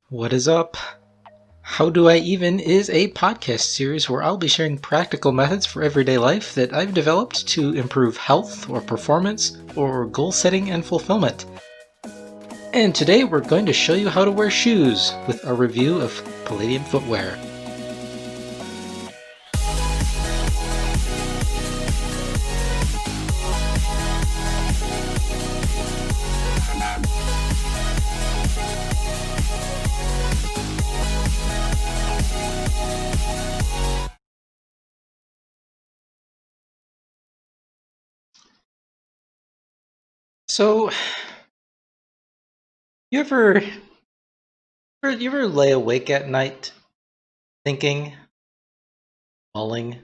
What is up? How Do I Even is a podcast series where I'll be sharing practical methods for everyday life that I've developed to improve health or performance or goal setting and fulfillment. And today we're going to show you how to wear shoes with a review of Palladium footwear. So, you ever lay awake at night thinking, mulling,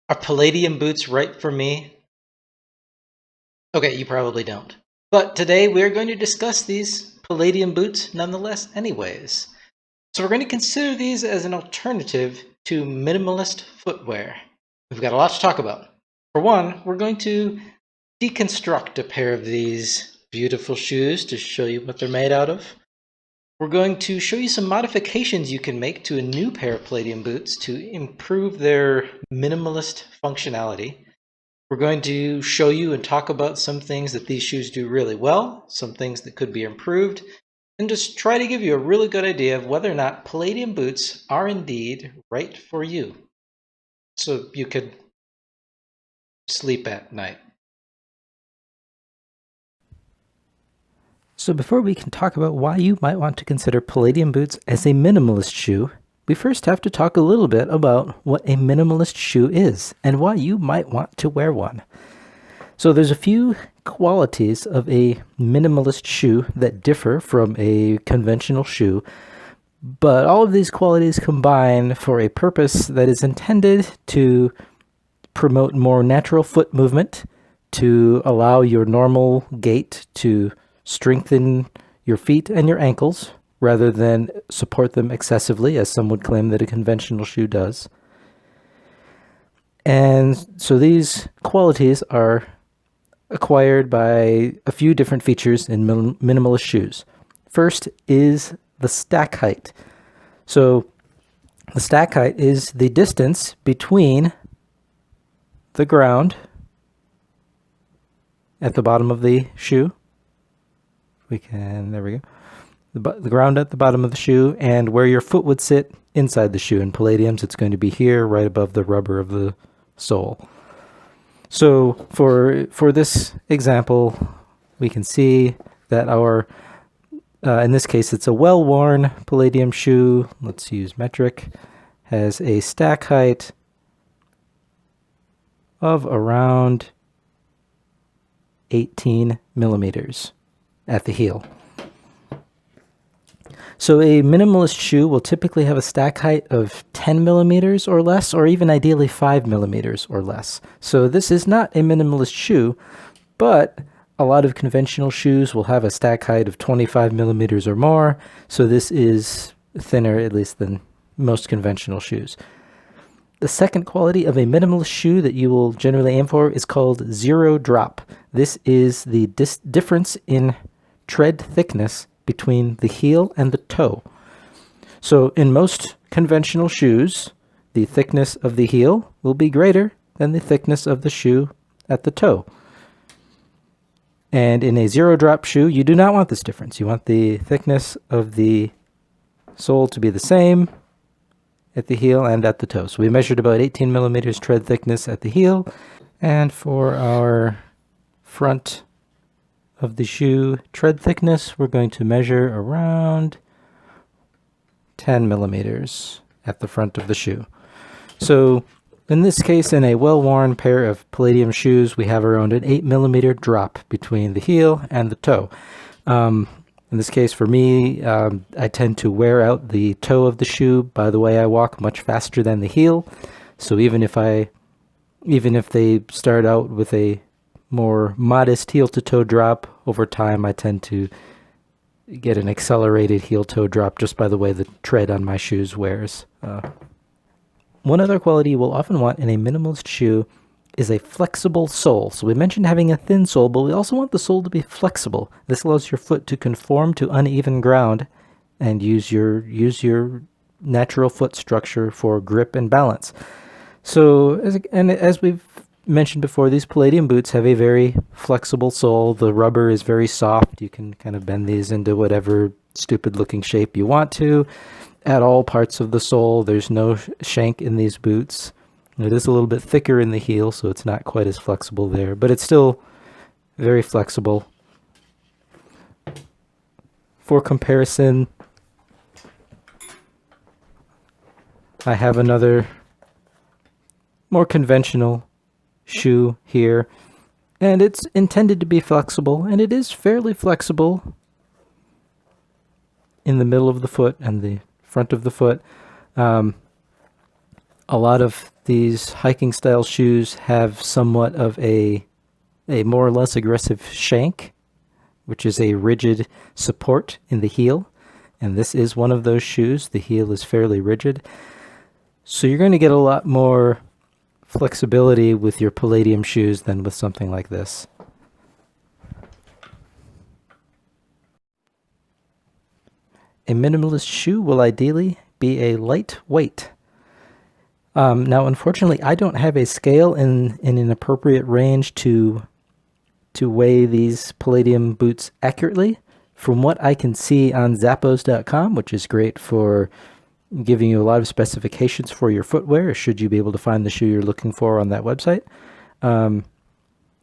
are Palladium boots right for me? Okay, you probably don't. But today we're going to discuss these Palladium boots nonetheless anyways. So we're going to consider these as an alternative to minimalist footwear. We've got a lot to talk about. For one, we're going to deconstruct a pair of these beautiful shoes to show you what they're made out of. We're going to show you some modifications you can make to a new pair of Palladium boots to improve their minimalist functionality. We're going to show you and talk about some things that these shoes do really well, some things that could be improved, and just try to give you a really good idea of whether or not Palladium boots are indeed right for you, so you could sleep at night. So before we can talk about why you might want to consider Palladium boots as a minimalist shoe, we first have to talk a little bit about what a minimalist shoe is and why you might want to wear one. So there's a few qualities of a minimalist shoe that differ from a conventional shoe, but all of these qualities combine for a purpose that is intended to promote more natural foot movement, to allow your normal gait to strengthen your feet and your ankles rather than support them excessively, as some would claim that a conventional shoe does. And so these qualities are acquired by a few different features in minimalist shoes. First is the stack height. So the stack height is the distance between the ground at the bottom of the shoe. There we go. The ground at the bottom of the shoe and where your foot would sit inside the shoe. In Palladiums, it's going to be here, right above the rubber of the sole. So for this example, we can see that in this case, it's a well-worn Palladium shoe. Let's use metric. Has a stack height of around 18 millimeters at the heel. So a minimalist shoe will typically have a stack height of 10 millimeters or less, or even ideally 5 millimeters or less. So this is not a minimalist shoe, but a lot of conventional shoes will have a stack height of 25 millimeters or more. So this is thinner, at least, than most conventional shoes. The second quality of a minimalist shoe that you will generally aim for is called zero drop. This is the difference in tread thickness between the heel and the toe. So in most conventional shoes, the thickness of the heel will be greater than the thickness of the shoe at the toe. And in a zero drop shoe, you do not want this difference. You want the thickness of the sole to be the same at the heel and at the toe. So we measured about 18 millimeters tread thickness at the heel. And for our front of the shoe tread thickness, we're going to measure around 10 millimeters at the front of the shoe. So in this case, in a well-worn pair of Palladium shoes, we have around an 8 millimeter drop between the heel and the toe. In this case, for me, I tend to wear out the toe of the shoe by the way I walk much faster than the heel. So even if they start out with a more modest heel-to-toe drop, over time I tend to get an accelerated heel-toe drop just by the way the tread on my shoes wears. One other quality you will often want in a minimalist shoe is a flexible sole. So we mentioned having a thin sole, but we also want the sole to be flexible. This allows your foot to conform to uneven ground and use your natural foot structure for grip and balance. So, as we've mentioned before, these Palladium boots have a very flexible sole. The rubber is very soft. You can kind of bend these into whatever stupid looking shape you want to. At all parts of the sole, there's no shank in these boots. It is a little bit thicker in the heel, so it's not quite as flexible there, but it's still very flexible. For comparison, I have another more conventional shoe here, and it's intended to be flexible, and it is fairly flexible in the middle of the foot and the front of the foot. A lot of these hiking style shoes have somewhat of a more or less aggressive shank, which is a rigid support in the heel, and this is one of those shoes. The heel is fairly rigid, so you're going to get a lot more flexibility with your Palladium shoes than with something like this. A minimalist shoe will ideally be a lightweight. Now, unfortunately, I don't have a scale in an appropriate range to weigh these Palladium boots accurately. From what I can see on Zappos.com, which is great for giving you a lot of specifications for your footwear, should you be able to find the shoe you're looking for on that website.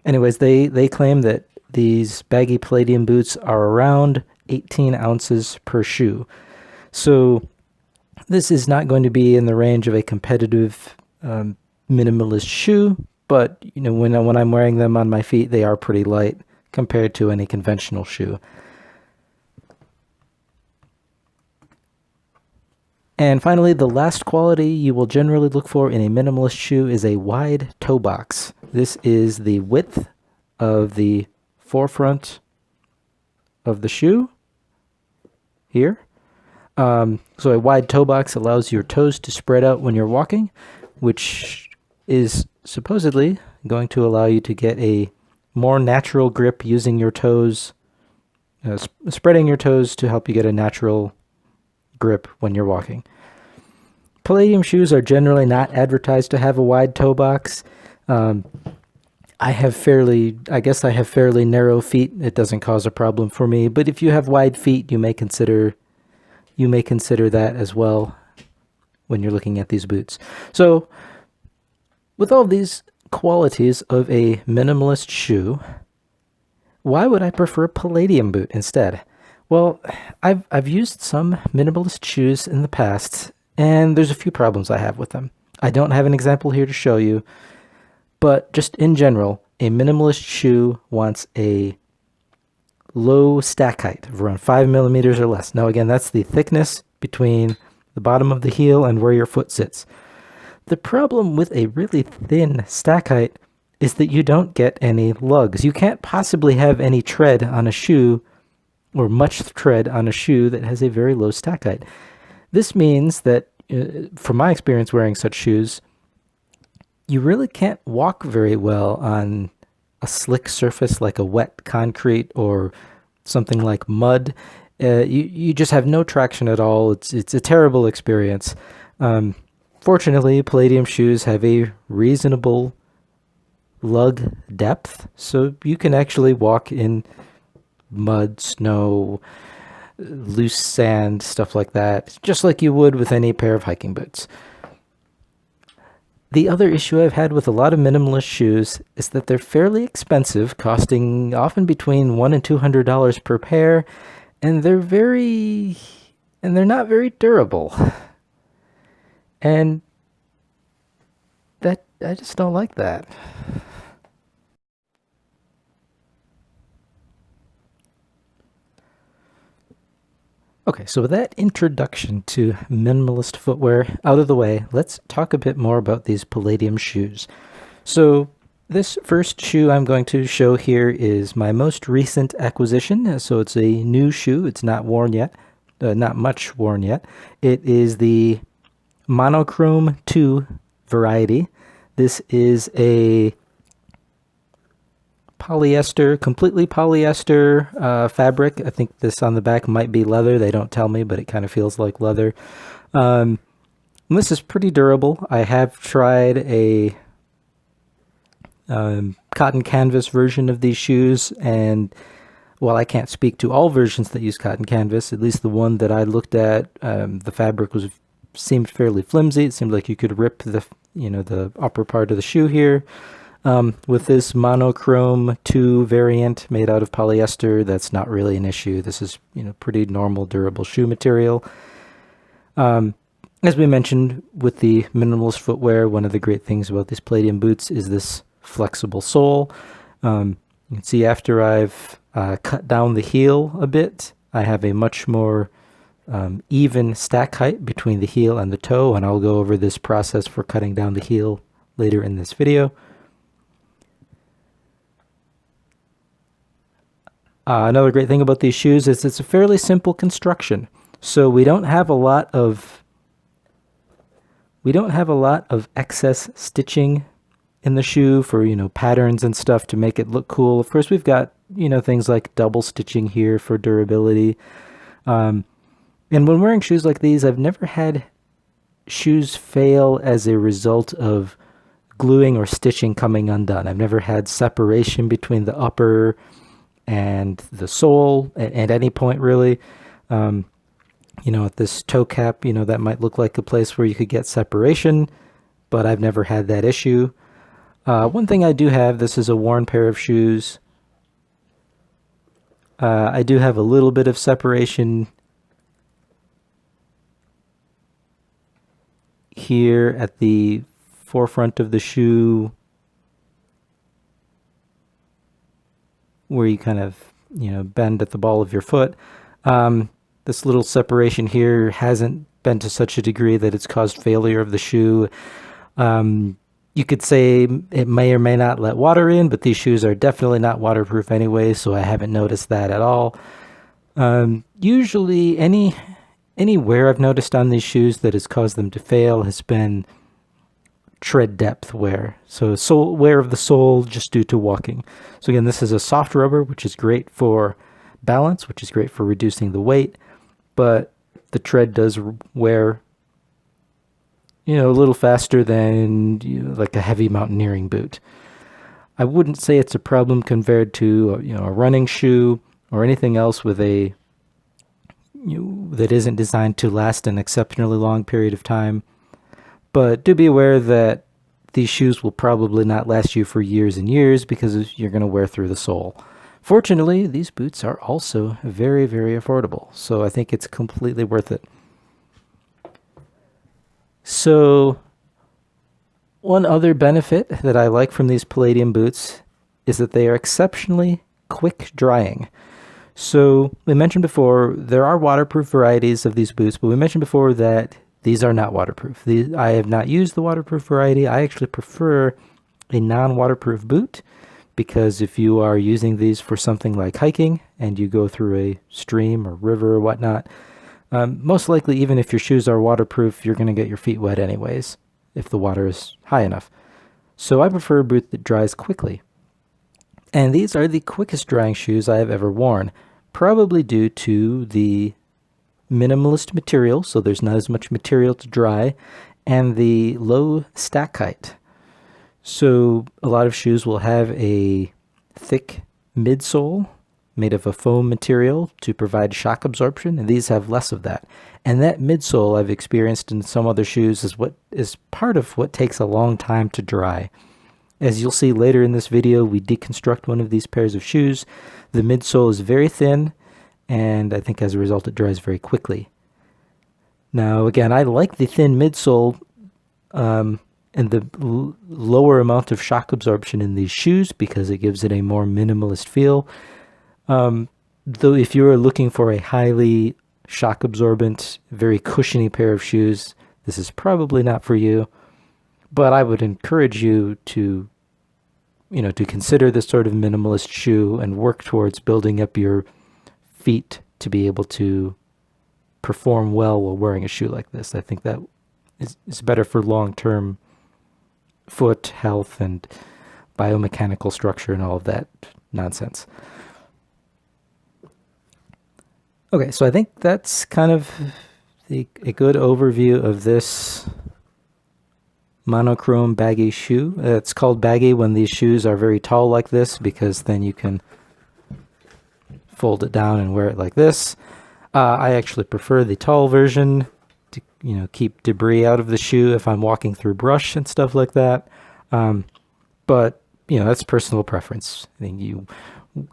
Anyways, they claim that these baggy Palladium boots are around 18 ounces per shoe. So this is not going to be in the range of a competitive minimalist shoe, but when I'm wearing them on my feet, they are pretty light compared to any conventional shoe. And finally, the last quality you will generally look for in a minimalist shoe is a wide toe box. This is the width of the forefront of the shoe here. So a wide toe box allows your toes to spread out when you're walking, which is supposedly going to allow you to get a more natural grip using your toes, spreading your toes to help you get a natural grip when you're walking. Palladium shoes are generally not advertised to have a wide toe box. I guess I have fairly narrow feet. It doesn't cause a problem for me, but if you have wide feet, you may consider that as well when you're looking at these boots. So, with all these qualities of a minimalist shoe, why would I prefer a Palladium boot instead? Well, I've used some minimalist shoes in the past, and there's a few problems I have with them. I don't have an example here to show you, but just in general, a minimalist shoe wants a low stack height of around 5 millimeters or less. Now again, that's the thickness between the bottom of the heel and where your foot sits. The problem with a really thin stack height is that you don't get any lugs. You can't possibly have any tread on a shoe, or much tread on a shoe that has a very low stack height. This means that, from my experience wearing such shoes, you really can't walk very well on a slick surface like a wet concrete or something like mud. You just have no traction at all. It's a terrible experience. Fortunately, Palladium shoes have a reasonable lug depth, so you can actually walk in mud, snow, loose sand, stuff like that, just like you would with any pair of hiking boots. The other issue I've had with a lot of minimalist shoes is that they're fairly expensive, costing often between $100 and $200 per pair, and they're not very durable. And that I just don't like that. Okay, so with that introduction to minimalist footwear out of the way, let's talk a bit more about these Palladium shoes. So this first shoe I'm going to show here is my most recent acquisition. So it's a new shoe. It's not worn yet, not much worn yet. It is the Monochrome 2 variety. This is a polyester, completely polyester fabric. I think this on the back might be leather. They don't tell me, but it kind of feels like leather. And this is pretty durable. I have tried a cotton canvas version of these shoes, and while I can't speak to all versions that use cotton canvas, at least the one that I looked at, the fabric seemed fairly flimsy. It seemed like you could rip the upper part of the shoe here. With this monochrome 2 variant made out of polyester, that's not really an issue. This is pretty normal, durable shoe material. As we mentioned with the Minimalist Footwear, one of the great things about these Palladium boots is this flexible sole. You can see after I've cut down the heel a bit, I have a much more even stack height between the heel and the toe, and I'll go over this process for cutting down the heel later in this video. Another great thing about these shoes is it's a fairly simple construction. So we don't have a lot of excess stitching in the shoe for patterns and stuff to make it look cool. Of course, we've got things like double stitching here for durability. And when wearing shoes like these, I've never had shoes fail as a result of gluing or stitching coming undone. I've never had separation between the upper and the sole at any point, really. At this toe cap, that might look like a place where you could get separation, but I've never had that issue. One thing I do have, this is a worn pair of shoes. I do have a little bit of separation here at the forefront of the shoe, where you kind of, bend at the ball of your foot. This little separation here hasn't been to such a degree that it's caused failure of the shoe. You could say it may or may not let water in, but these shoes are definitely not waterproof anyway, so I haven't noticed that at all. Usually any wear I've noticed on these shoes that has caused them to fail has been tread depth wear. So sole wear of the sole just due to walking. So again, this is a soft rubber, which is great for balance, which is great for reducing the weight, but the tread does wear a little faster than like a heavy mountaineering boot. I wouldn't say it's a problem compared to a running shoe or anything else with that isn't designed to last an exceptionally long period of time. But do be aware that these shoes will probably not last you for years and years because you're going to wear through the sole. Fortunately, these boots are also very, very affordable, so I think it's completely worth it. So one other benefit that I like from these Palladium boots is that they are exceptionally quick drying. So we mentioned before, there are waterproof varieties of these boots, but we mentioned before that these are not waterproof. I have not used the waterproof variety. I actually prefer a non-waterproof boot, because if you are using these for something like hiking and you go through a stream or river or whatnot, most likely, even if your shoes are waterproof, you're going to get your feet wet anyways, if the water is high enough. So I prefer a boot that dries quickly. And these are the quickest drying shoes I have ever worn, probably due to the minimalist material, so there's not as much material to dry, and the low stack height. So a lot of shoes will have a thick midsole made of a foam material to provide shock absorption, and these have less of that. And that midsole I've experienced in some other shoes is part of what takes a long time to dry. As you'll see later in this video, we deconstruct one of these pairs of shoes. The midsole is very thin, and I think as a result it dries very quickly. Now again, I like the thin midsole and the lower amount of shock absorption in these shoes because it gives it a more minimalist feel. Though if you're looking for a highly shock absorbent, very cushiony pair of shoes, this is probably not for you. But I would encourage you to consider this sort of minimalist shoe and work towards building up your feet to be able to perform well while wearing a shoe like this. I think that is better for long-term foot health and biomechanical structure and all of that nonsense. Okay, so I think that's kind of a good overview of this monochrome baggy shoe. It's called baggy when these shoes are very tall like this, because then you can fold it down and wear it like this. I actually prefer the tall version to, keep debris out of the shoe if I'm walking through brush and stuff like that. But, that's personal preference. I think you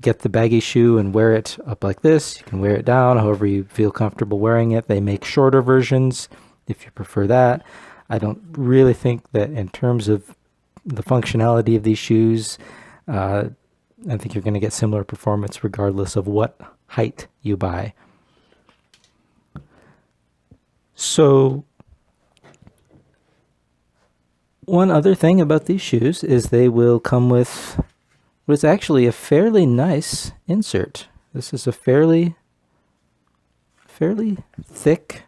get the baggy shoe and wear it up like this. You can wear it down however you feel comfortable wearing it. They make shorter versions if you prefer that. I don't really think that in terms of the functionality of these shoes, I think you're going to get similar performance regardless of what height you buy. So, one other thing about these shoes is they will come with what's actually a fairly nice insert. This is a fairly thick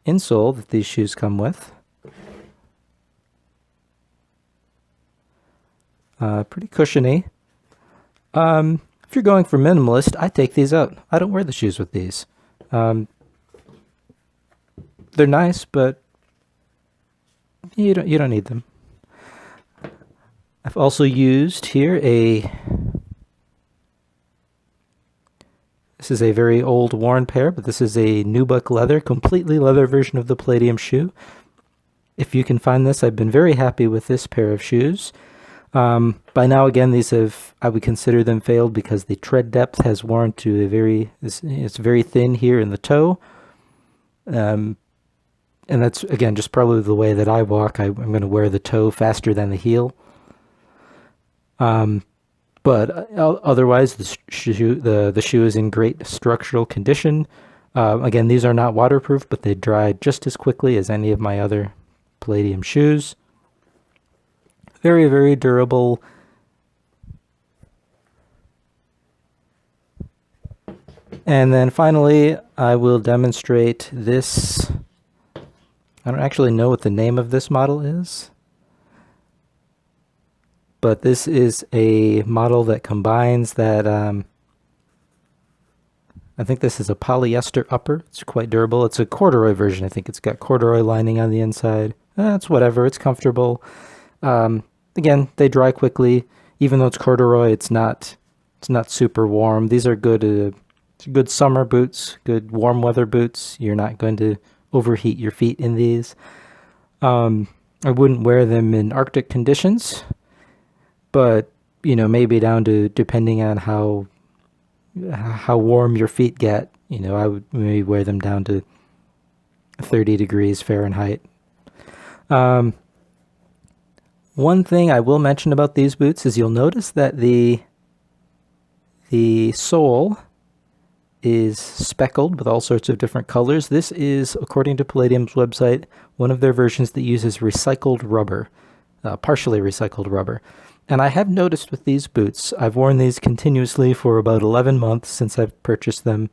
insole that these shoes come with. Pretty cushiony. If you're going for minimalist, I take these out. I don't wear the shoes with these. They're nice, but you don't need them. I've also used here this is a very old worn pair, but this is a nubuck leather, completely leather version of the Palladium shoe. If you can find this, I've been very happy with this pair of shoes. By now, again, I would consider them failed because the tread depth has worn to it's very thin here in the toe. And that's, again, just probably the way that I walk. I'm going to wear the toe faster than the heel. But otherwise, the shoe is in great structural condition. Again, these are not waterproof, but they dry just as quickly as any of my other Palladium shoes. Very, very durable. And then finally, I will demonstrate this. I don't actually know what the name of this model is, but this is a model that combines that, I think this is a polyester upper. It's quite durable. It's a corduroy version. I think it's got corduroy lining on the inside. It's whatever. It's comfortable. Again, they dry quickly. Even though it's corduroy, it's not super warm. These are good summer boots, good warm weather boots. You're not going to overheat your feet in these. I wouldn't wear them in Arctic conditions, but maybe down to, depending on how warm your feet get, I would maybe wear them down to 30 degrees Fahrenheit. One thing I will mention about these boots is you'll notice that the sole is speckled with all sorts of different colors. This is, according to Palladium's website, one of their versions that uses recycled rubber, partially recycled rubber. And I have noticed with these boots, I've worn these continuously for about 11 months since I've purchased them,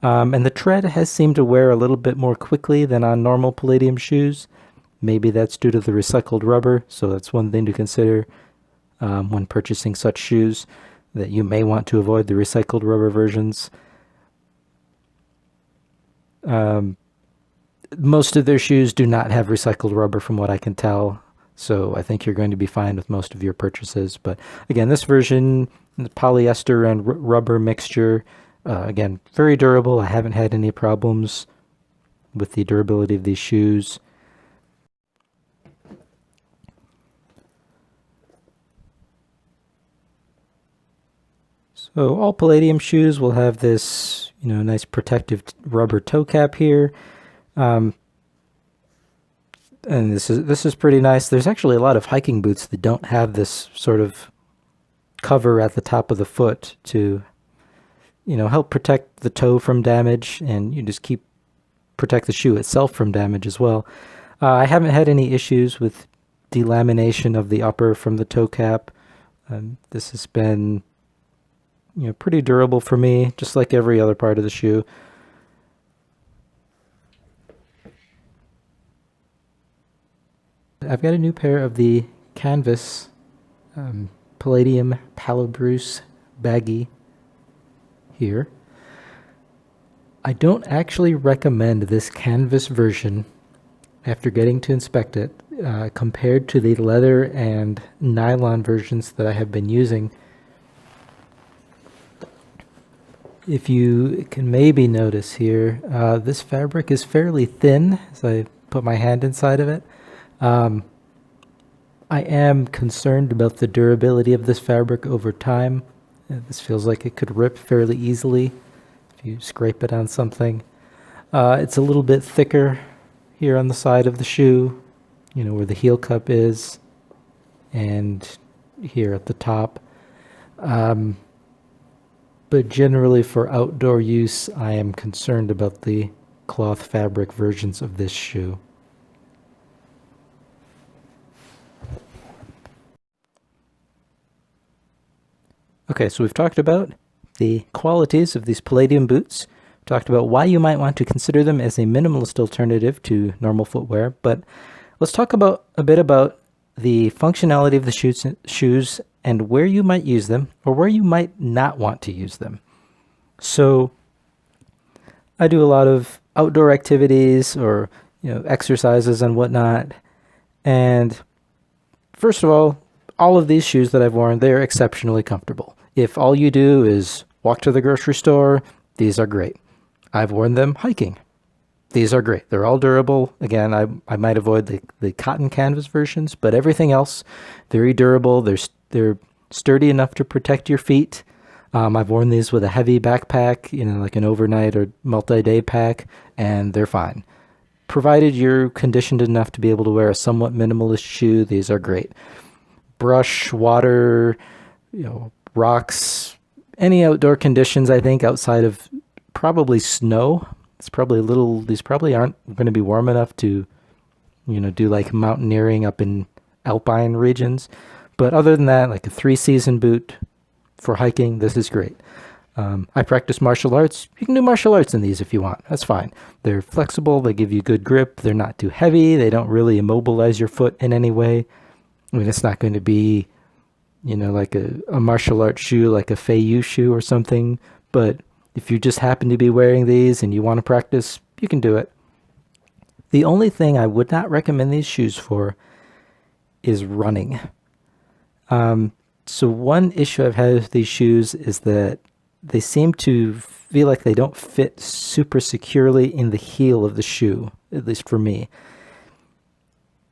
and the tread has seemed to wear a little bit more quickly than on normal Palladium shoes. Maybe that's due to the recycled rubber, so that's one thing to consider when purchasing such shoes, that you may want to avoid the recycled rubber versions. Most of their shoes do not have recycled rubber from what I can tell, so I think you're going to be fine with most of your purchases. But again, this version, the polyester and rubber mixture, again, very durable. I haven't had any problems with the durability of these shoes. So all Palladium shoes will have this, nice protective rubber toe cap here. And this is pretty nice. There's actually a lot of hiking boots that don't have this sort of cover at the top of the foot to, help protect the toe from damage, and you just protect the shoe itself from damage as well. I haven't had any issues with delamination of the upper from the toe cap. This has been pretty durable for me, just like every other part of the shoe. I've got a new pair of the canvas Palladium Palladium baggy here. I don't actually recommend this canvas version after getting to inspect it compared to the leather and nylon versions that I have been using. If you can maybe notice here, this fabric is fairly thin as I put my hand inside of it. I am concerned about the durability of this fabric over time. This feels like it could rip fairly easily if you scrape it on something. It's a little bit thicker here on the side of the shoe, where the heel cup is, and here at the top. But generally for outdoor use, I am concerned about the cloth fabric versions of this shoe. Okay, so we've talked about the qualities of these Palladium boots, talked about why you might want to consider them as a minimalist alternative to normal footwear, but let's talk a bit about the functionality of the shoes and where you might use them or where you might not want to use them. So I do a lot of outdoor activities or exercises and whatnot, and first of all of these shoes that I've worn, they're exceptionally comfortable. If all you do is walk to the grocery store, these are great. I've worn them hiking. These are great. They're all durable. Again, I might avoid the cotton canvas versions, but everything else, very durable. They're sturdy enough to protect your feet. I've worn these with a heavy backpack, like an overnight or multi-day pack, and they're fine. Provided you're conditioned enough to be able to wear a somewhat minimalist shoe, these are great. Brush, water, rocks, any outdoor conditions, I think, outside of probably snow. These probably aren't going to be warm enough to, do like mountaineering up in alpine regions. But other than that, like a 3-season boot for hiking, this is great. I practice martial arts. You can do martial arts in these if you want. That's fine. They're flexible. They give you good grip. They're not too heavy. They don't really immobilize your foot in any way. I mean, it's not going to be, like a martial arts shoe, like a Fei shoe or something. But if you just happen to be wearing these and you want to practice, you can do it. The only thing I would not recommend these shoes for is running. So one issue I've had with these shoes is that they seem to feel like they don't fit super securely in the heel of the shoe, at least for me.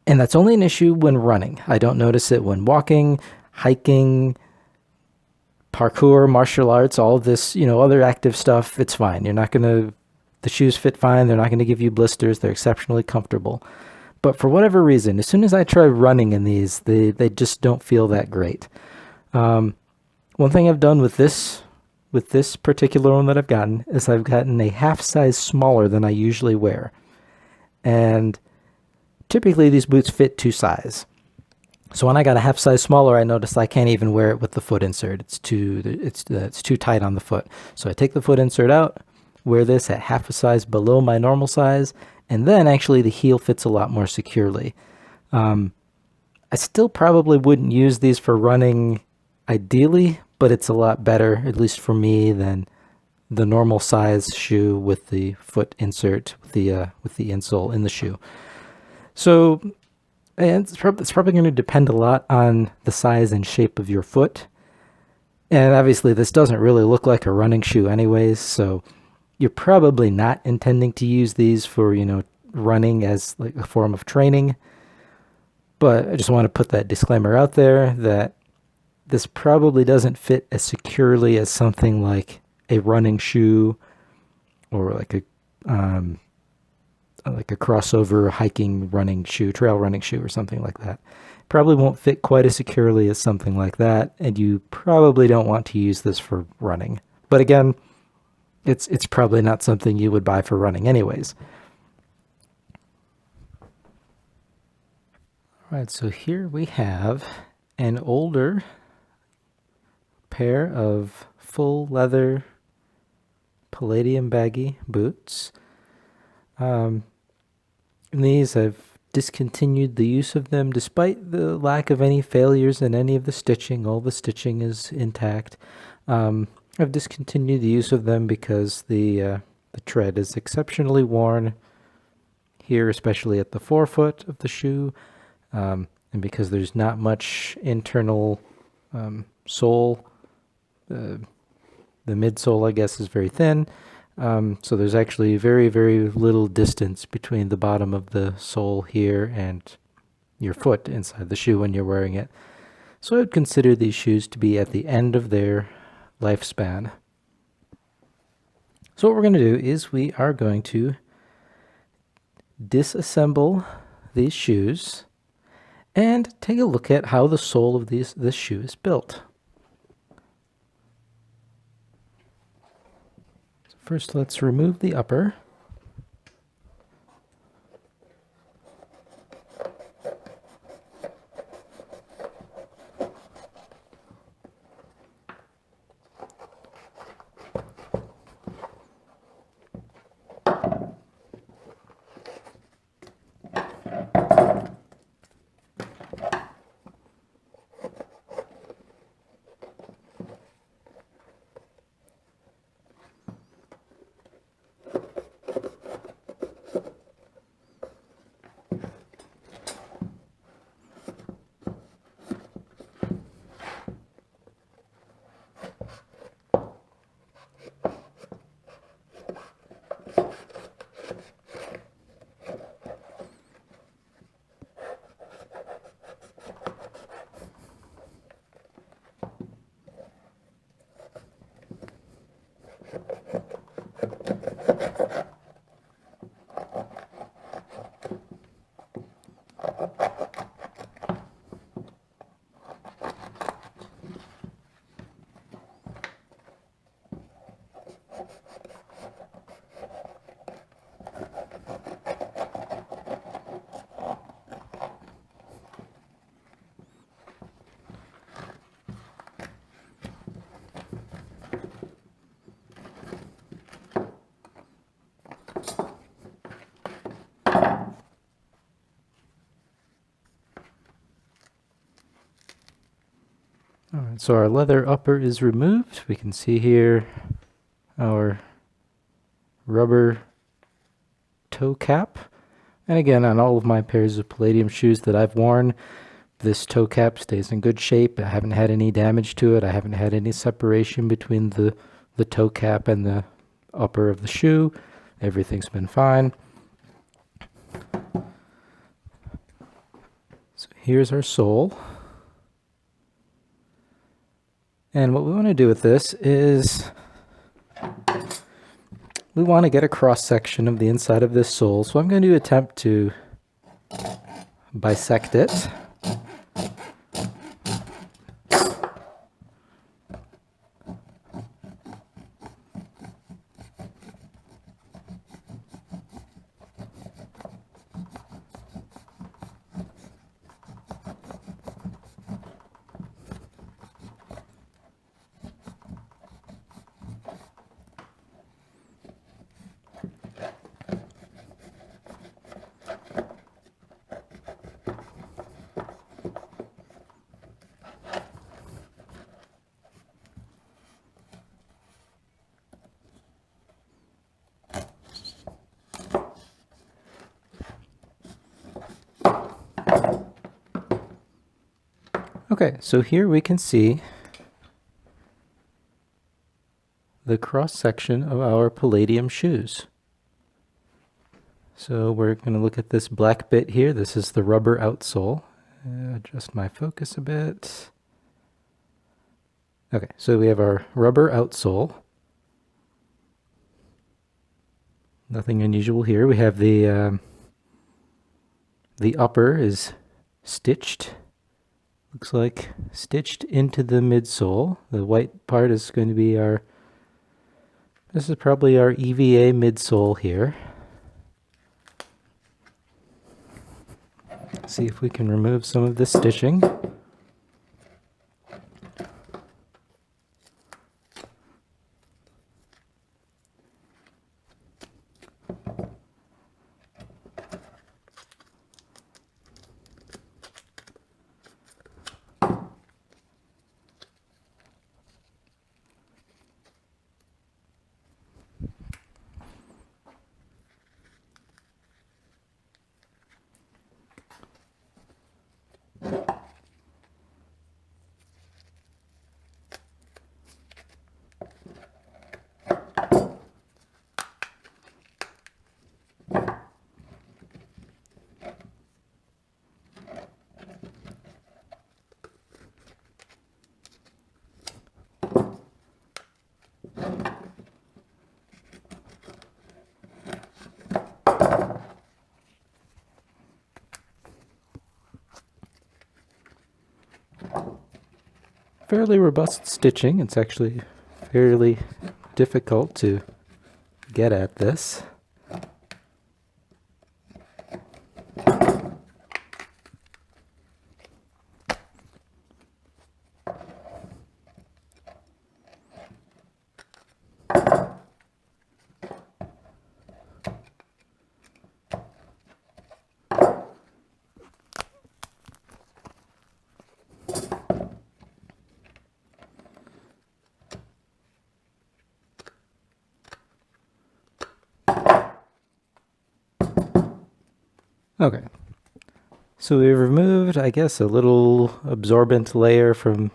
And that's only an issue when running. I don't notice it when walking, hiking, parkour, martial arts, all of this, other active stuff. It's fine. The shoes fit fine. They're not going to give you blisters. They're exceptionally comfortable. But for whatever reason, as soon as I try running in these, they just don't feel that great. One thing I've done with this particular one that I've gotten is I've gotten a half size smaller than I usually wear. And typically these boots fit 2 size. So when I got a half size smaller, I noticed I can't even wear it with the foot insert. It's too tight on the foot. So I take the foot insert out, wear this at half a size below my normal size, and then actually the heel fits a lot more securely. I still probably wouldn't use these for running ideally, but it's a lot better, at least for me, than the normal size shoe with the foot insert, with the insole in the shoe. So it's probably going to depend a lot on the size and shape of your foot. And obviously this doesn't really look like a running shoe anyways, so you're probably not intending to use these for, running as like a form of training. But I just want to put that disclaimer out there that this probably doesn't fit as securely as something like a running shoe or like a crossover hiking running shoe, trail running shoe or something like that. Probably won't fit quite as securely as something like that, and you probably don't want to use this for running. But again, it's probably not something you would buy for running anyways. All right, so here we have an older pair of full leather Palladium baggy boots. And these I've discontinued the use of them despite the lack of any failures in any of the stitching. All the stitching is intact. I've discontinued the use of them because the tread is exceptionally worn here, especially at the forefoot of the shoe, and because there's not much internal sole. The midsole, I guess, is very thin. So there's actually very, very little distance between the bottom of the sole here and your foot inside the shoe when you're wearing it. So I would consider these shoes to be at the end of their lifespan. So what we're going to do is we are going to disassemble these shoes and take a look at how the sole of this shoe is built. First, let's remove the upper. All right, so our leather upper is removed. We can see here our rubber toe cap. And again, on all of my pairs of Palladium shoes that I've worn, this toe cap stays in good shape. I haven't had any damage to it. I haven't had any separation between the toe cap and the upper of the shoe. Everything's been fine. So here's our sole. And what we want to do with this is we want to get a cross section of the inside of this sole. So I'm going to attempt to bisect it. Okay, so here we can see the cross section of our Palladium shoes. So we're going to look at this black bit here. This is the rubber outsole. Adjust my focus a bit. Okay, so we have our rubber outsole. Nothing unusual here. We have the upper is stitched. Looks like stitched into the midsole. The white part is going to be this is probably our EVA midsole here. See if we can remove some of this stitching. fairly robust stitching. It's actually fairly difficult to get at this. Okay, so we removed, I guess, a little absorbent layer from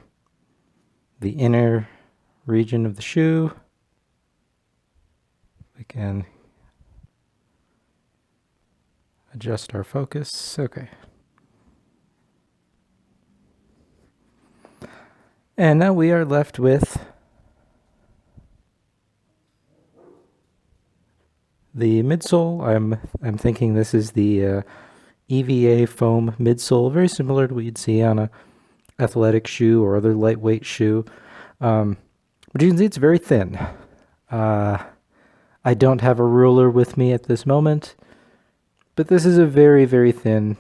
the inner region of the shoe. We can adjust our focus. Okay. And now we are left with the midsole. I'm thinking this is the EVA foam midsole, very similar to what you'd see on a athletic shoe or other lightweight shoe. But you can see it's very thin. I don't have a ruler with me at this moment, but this is a very, very thin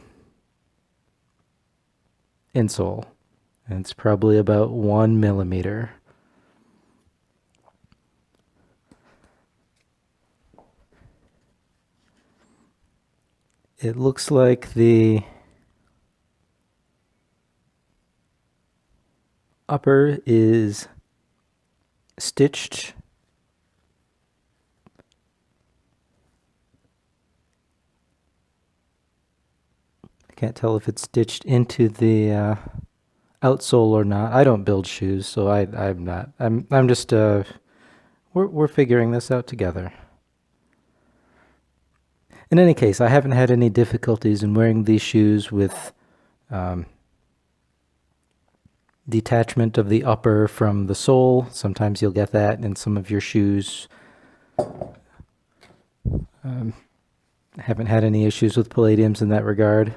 insole. And it's probably about 1 millimeter. It looks like the upper is stitched I can't tell if it's stitched into the outsole or not. I don't build shoes, so I'm not. I'm just we're figuring this out together. In any case, I haven't had any difficulties in wearing these shoes with detachment of the upper from the sole. Sometimes you'll get that in some of your shoes. Haven't had any issues with Palladiums in that regard.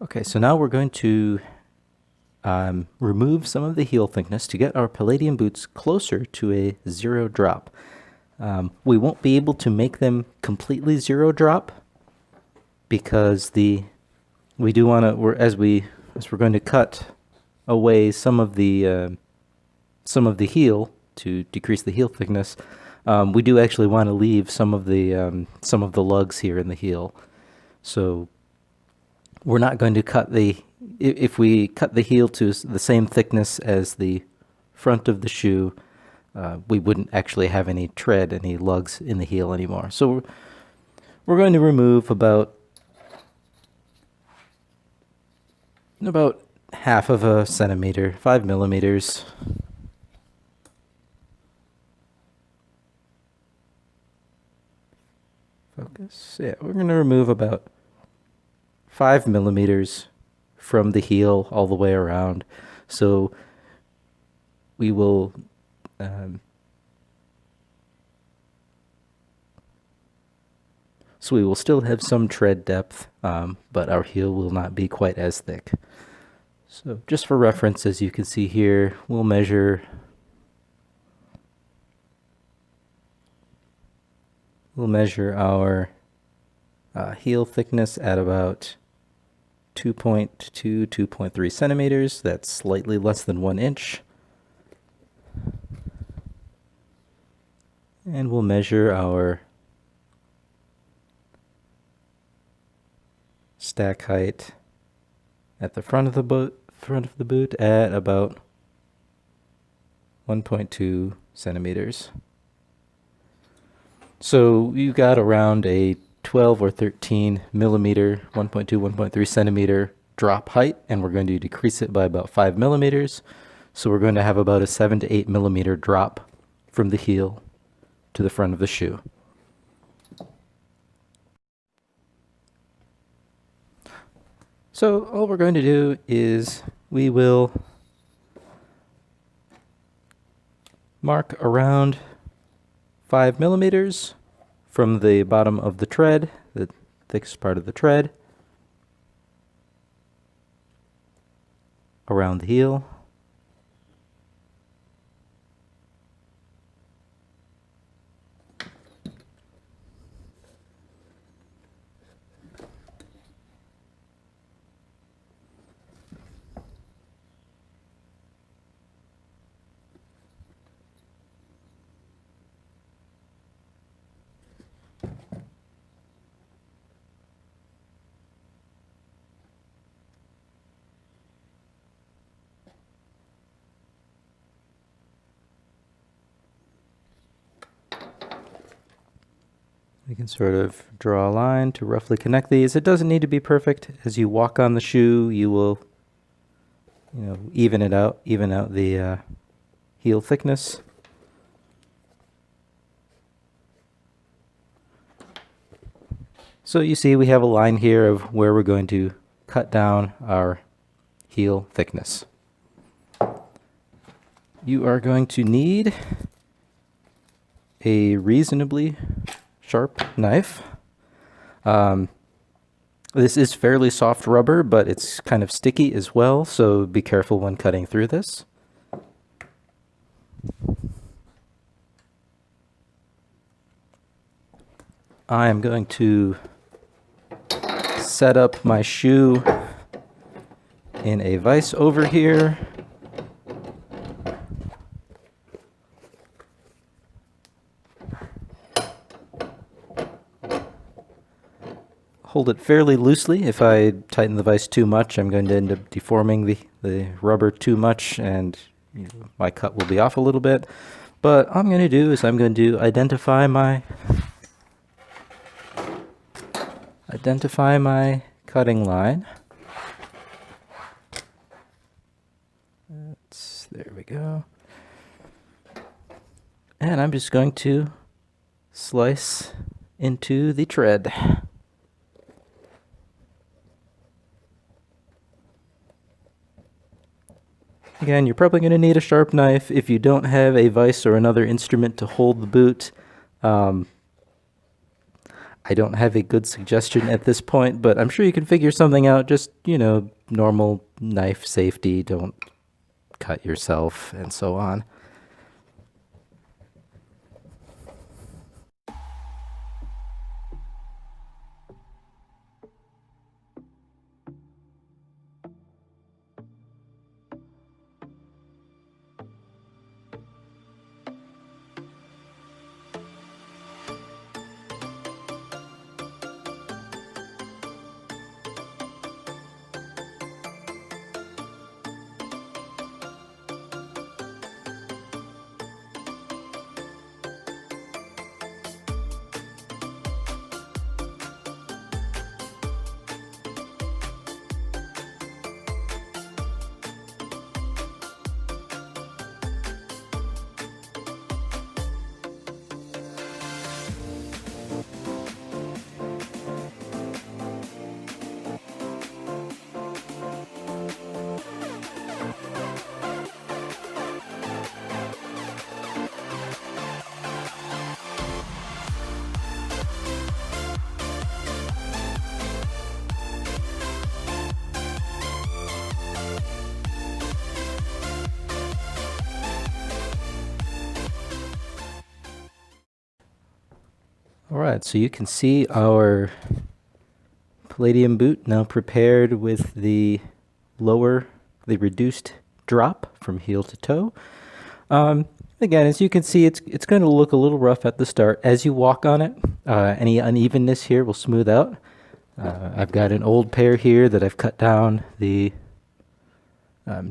Okay, so now we're going to remove some of the heel thickness to get our Palladium boots closer to a zero drop. We won't be able to make them completely zero drop because we do want to, as we're going to cut away some of the heel to decrease the heel thickness. We do actually want to leave some of the lugs here in the heel. So we're not going to cut if we cut the heel to the same thickness as the front of the shoe, we wouldn't actually have any lugs in the heel anymore. So we're going to remove about half of a centimeter, 5 millimeters. Focus. Yeah, we're going to remove about 5 millimeters from the heel all the way around. So we will still have some tread depth, but our heel will not be quite as thick. So just for reference, as you can see here, we'll measure our heel thickness at about 2.2, 2.3 centimeters. That's slightly less than 1 inch. And we'll measure our stack height at the front of the boot at about 1.2 centimeters. So you got around a 12 or 13 millimeter, 1.2, 1.3 centimeter drop height, and we're going to decrease it by about 5 millimeters. So we're going to have about a 7 to 8 millimeter drop from the heel to the front of the shoe. So all we're going to do is we will mark around 5 millimeters from the bottom of the tread, the thickest part of the tread, around the heel. We can sort of draw a line to roughly connect these. It doesn't need to be perfect. As you walk on the shoe, you will, even out the heel thickness. So you see we have a line here of where we're going to cut down our heel thickness. You are going to need a reasonably sharp knife. This is fairly soft rubber, but it's kind of sticky as well, so be careful when cutting through this. I am going to set up my shoe in a vise over here. Hold it fairly loosely. If I tighten the vise too much, I'm going to end up deforming the rubber too much, and my cut will be off a little bit. But all I'm going to do is I'm going to identify my cutting line. There we go. And I'm just going to slice into the tread. Again, you're probably going to need a sharp knife. If you don't have a vise or another instrument to hold the boot, I don't have a good suggestion at this point, but I'm sure you can figure something out. Just, normal knife safety, don't cut yourself, and so on. All right, so you can see our Palladium boot now prepared with the reduced drop from heel to toe. Again, as you can see, it's going to look a little rough at the start. As you walk on it, any unevenness here will smooth out. I've got an old pair here that I've cut down the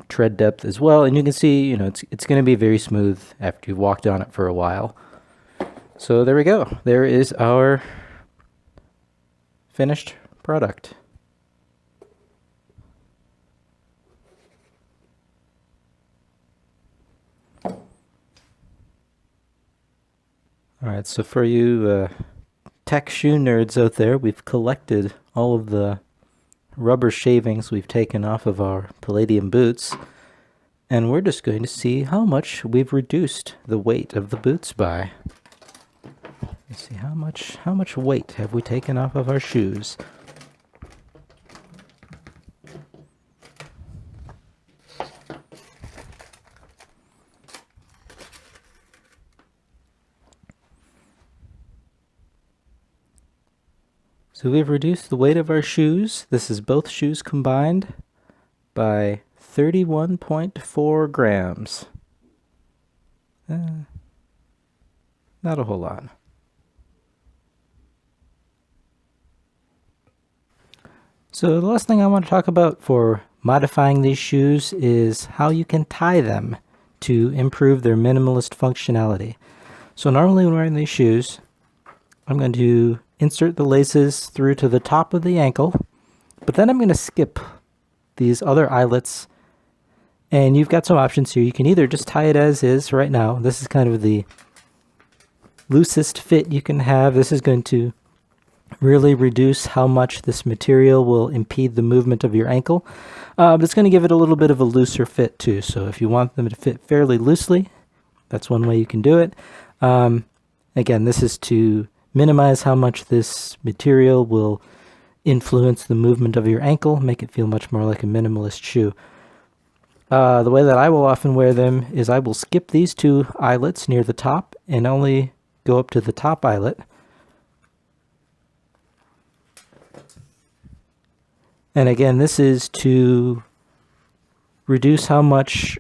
tread depth as well, and you can see, it's going to be very smooth after you've walked on it for a while. So there we go. There is our finished product. All right, so for you tech shoe nerds out there, we've collected all of the rubber shavings we've taken off of our Palladium boots, and we're just going to see how much we've reduced the weight of the boots by. Let's see, how much weight have we taken off of our shoes? So we've reduced the weight of our shoes. This is both shoes combined by 31.4 grams. Not a whole lot. So the last thing I want to talk about for modifying these shoes is how you can tie them to improve their minimalist functionality. So normally when wearing these shoes, I'm going to insert the laces through to the top of the ankle, but then I'm going to skip these other eyelets, and you've got some options here. You can either just tie it as is right now. This is kind of the loosest fit you can have. This is going to really reduce how much this material will impede the movement of your ankle, but it's going to give it a little bit of a looser fit too. So if you want them to fit fairly loosely, that's one way you can do it. Again, this is to minimize how much this material will influence the movement of your ankle, make it feel much more like a minimalist shoe. The way that I will often wear them is I will skip these two eyelets near the top and only go up to the top eyelet. And again, this is to reduce how much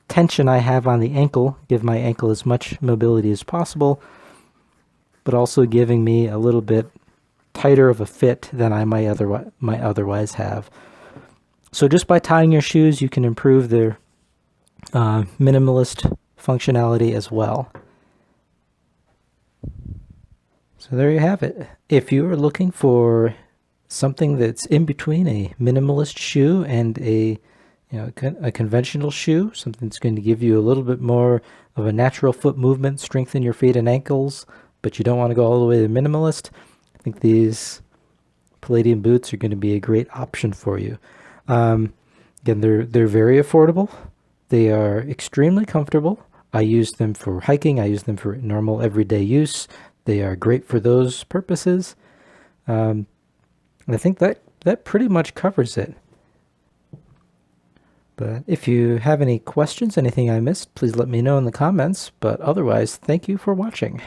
tension I have on the ankle, give my ankle as much mobility as possible, but also giving me a little bit tighter of a fit than I might otherwise have. So just by tying your shoes, you can improve their minimalist functionality as well. So there you have it. If you are looking for something that's in between a minimalist shoe and a conventional shoe, something that's going to give you a little bit more of a natural foot movement, strengthen your feet and ankles, but you don't want to go all the way to minimalist, I think these Palladium boots are going to be a great option for you. Again, they're very affordable. They are extremely comfortable. I use them for hiking. I use them for normal everyday use. They are great for those purposes. I think that pretty much covers it. But if you have any questions, anything I missed, please let me know in the comments. But otherwise, thank you for watching.